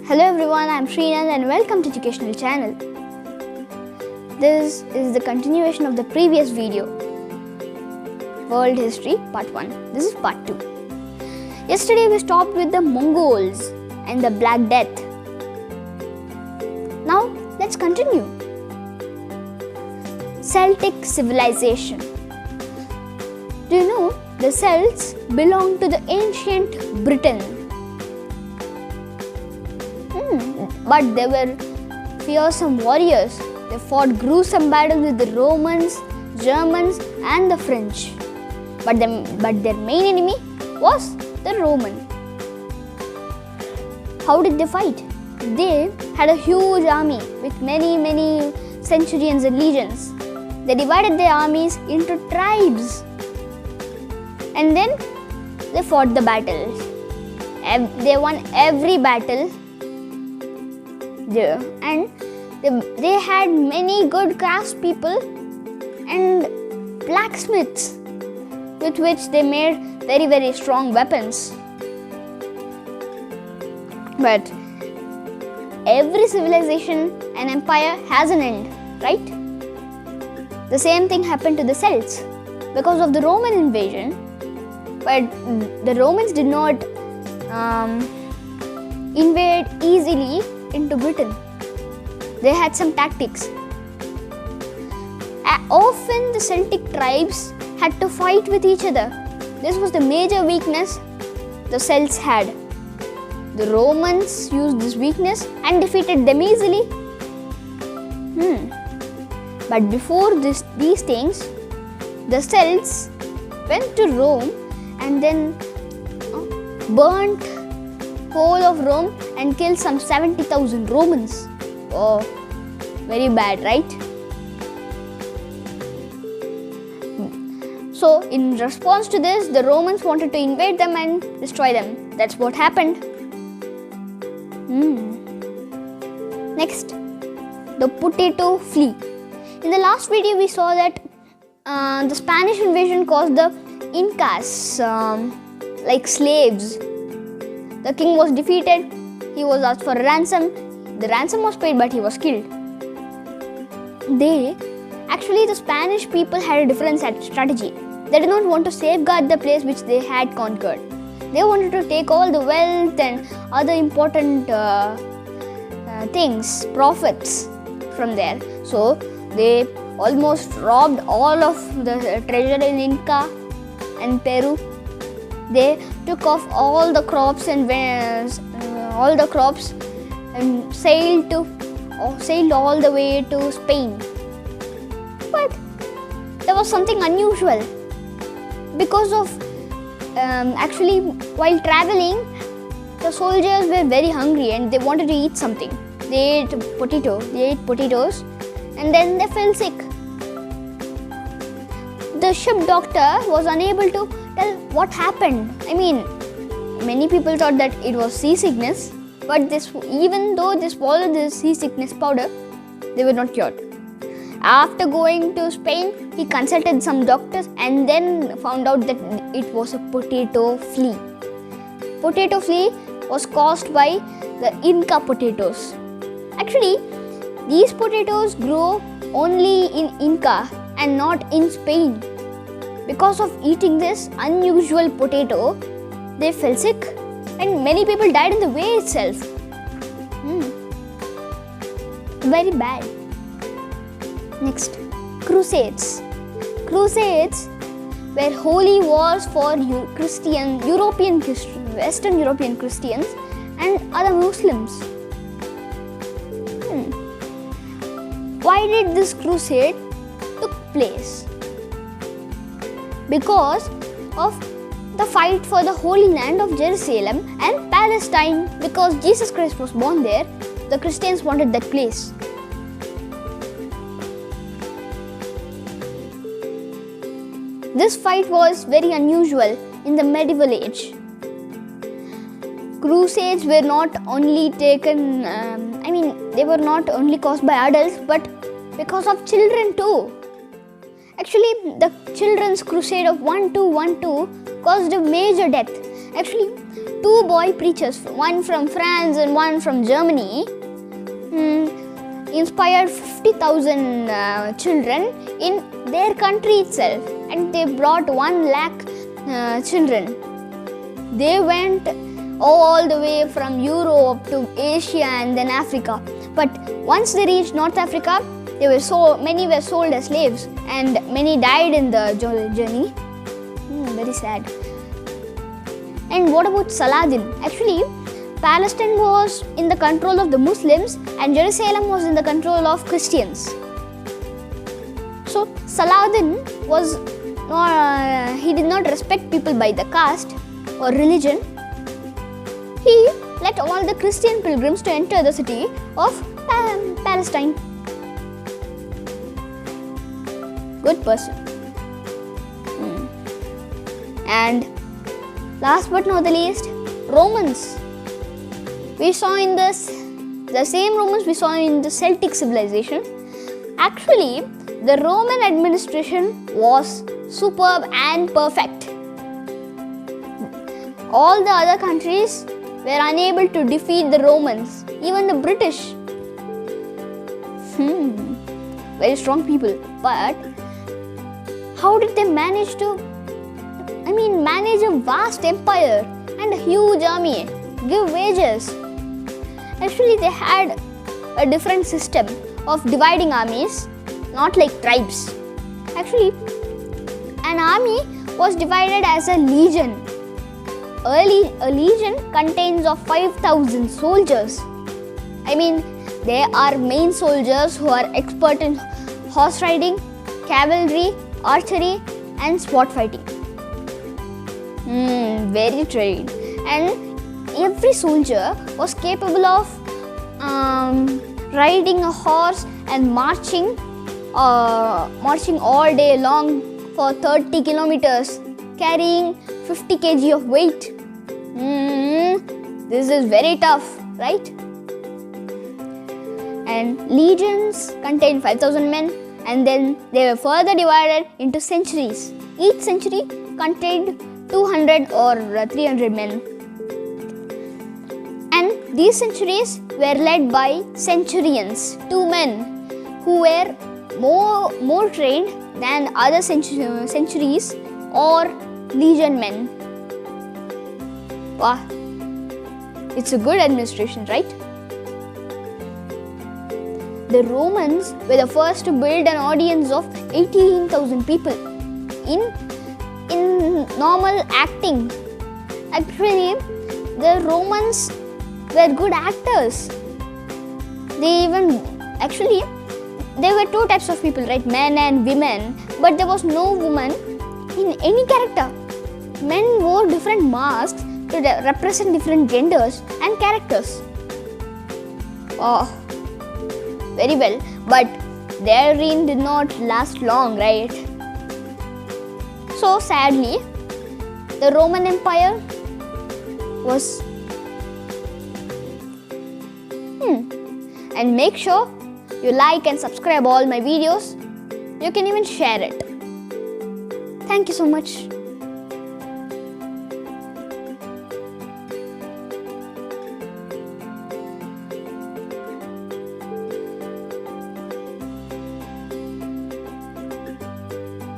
Hello everyone, I am Srinath and welcome to Educational Channel. This is the continuation of the previous video, World History Part 1. This is Part 2. Yesterday we stopped with the Mongols and the Black Death. Now let's continue. Celtic civilization. Do you know the Celts belonged to the ancient Britain? But they were fearsome warriors. They fought gruesome battles with the Romans, Germans and the French. But their main enemy was the Roman. How did they fight? They had a huge army with many centurions and legions. They divided their armies into tribes. And then they fought the battles. They won every battle. And they had many good craftspeople and blacksmiths with which they made very strong weapons. But every civilization and empire has an end, right? The same thing happened to the Celts because of the Roman invasion. But the Romans did not invade easily into Britain. They had some tactics. Often the Celtic tribes had to fight with each other. This was the major weakness the Celts had. The Romans used this weakness and defeated them easily. But before these things, the Celts went to Rome and then burnt whole of Rome and killed some 70,000 Romans. Oh, very bad, right? So, in response to this, the Romans wanted to invade them and destroy them. That's what happened. Next, the potato flea. In the last video, we saw that the Spanish invasion caused the Incas like slaves. The king was defeated. He was asked for a ransom. The ransom was paid, but he was killed. The Spanish people had a different strategy. They did not want to safeguard the place which they had conquered. They wanted to take all the wealth and other important things, profits from there. So they almost robbed all of the treasure in Inca and Peru. They took off all the crops and sailed all the way to Spain. But there was something unusual because of while traveling, the soldiers were very hungry and they wanted to eat something. They ate potatoes and then they fell sick. The ship doctor was unable to tell what happened. Many people thought that it was seasickness, but even though they swallowed the seasickness powder, they were not cured. After going to Spain, he consulted some doctors and then found out that it was a potato flea. Potato flea was caused by the Inca potatoes. These potatoes grow only in Inca and not in Spain. Because of eating this unusual potato, they fell sick and many people died in the way itself. Very bad. Next, Crusades. Crusades were holy wars for Western European Christians and other Muslims. Why did this crusade took place? Because of the fight for the Holy Land of Jerusalem and Palestine. Because Jesus Christ was born there, the Christians wanted that place. This fight was very unusual in the medieval age. Crusades were not only taken, they were not only caused by adults, but because of children too. The children's crusade of 1212 caused a major death. two boy preachers, one from France and one from Germany, inspired 50,000 children in their country itself, and they brought 1 lakh children. They went all the way from Europe to Asia and then Africa. But once they reached North Africa, many were sold as slaves, and many died in the journey. Very sad. And what about Saladin? Actually, Palestine was in the control of the Muslims and Jerusalem was in the control of Christians. So Saladin he did not respect people by the caste or religion. He let all the Christian pilgrims to enter the city of Palestine. Good person. And last but not the least, Romans. We saw in the same Romans we saw in the Celtic civilization. Actually, the Roman administration was superb and perfect. All the other countries were unable to defeat the Romans, even the British. Very strong people. But how did they manage a vast empire and a huge army, give wages? Actually, they had a different system of dividing armies, not like tribes. Actually, an army was divided as a legion. A legion contains of 5,000 soldiers. They are main soldiers who are expert in horse riding, cavalry, archery and sword fighting. Very trained. And every soldier was capable of riding a horse and marching all day long for 30 kilometers, carrying 50 kg of weight. This is very tough, right? And legions contained 5,000 men, and then they were further divided into centuries. Each century contained 200 or 300 men. And these centuries were led by centurions, 2 men who were more trained than other centuries or legion men. Wow, it's a good administration, right? The Romans were the first to build an audience of 18,000 people in normal acting. Actually, the Romans were good actors. There were 2 types of people, right? Men and women. But there was no woman in any character. Men wore different masks to represent different genders and characters. Oh, very well. But their reign did not last long, right? So sadly, the Roman Empire was... And make sure you like and subscribe all my videos. You can even share it. Thank you so much.